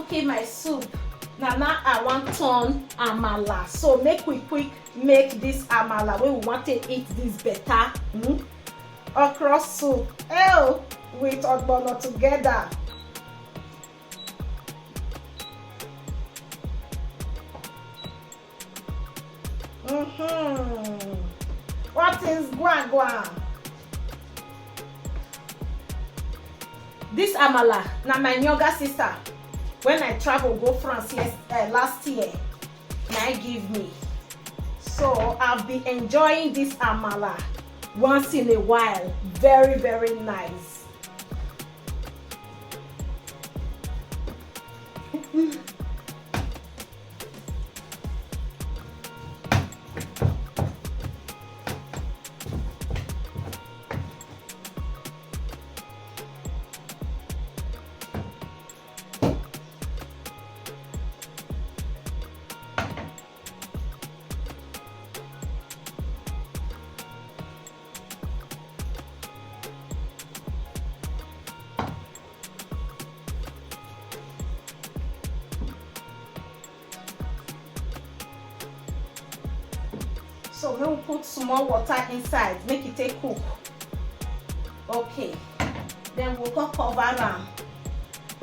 keep my soup. Now I want turn amala. So make we quick make this amala when we want to eat this better. Okra soup. Oh, with ogbono together. What is guan? This amala, now my younger sister, when I travel go France last year, now give me. So I've been enjoying this amala once in a while. Very, very nice. So we'll put small water inside, make it take cook. Okay, then we'll cover am.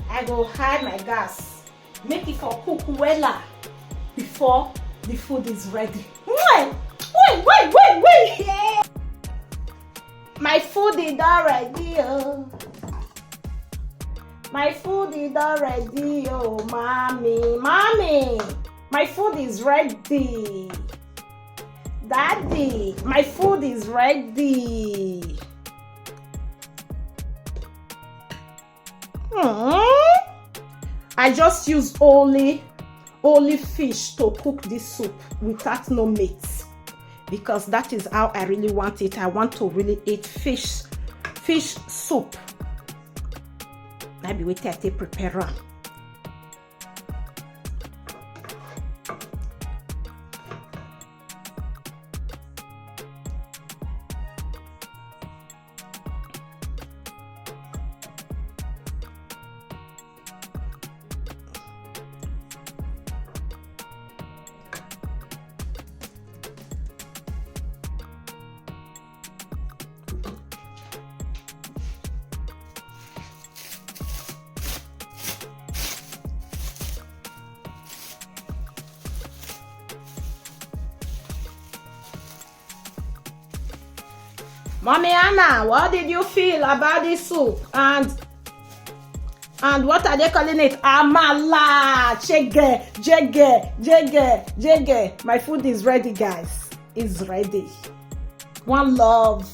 I go hide my gas, make it for cook well before the food is ready. Wait! Yeah. My food is already. My food is already. Oh, mommy, my food is ready. Daddy, my food is ready. I just use only fish to cook this soup without no meat, because that is how I really want it. I want to really eat fish soup. Maybe wait till I take prepare am. Mommy Anna, what did you feel about this soup? And what are they calling it? Amala, jege. My food is ready, guys. It's ready. One love.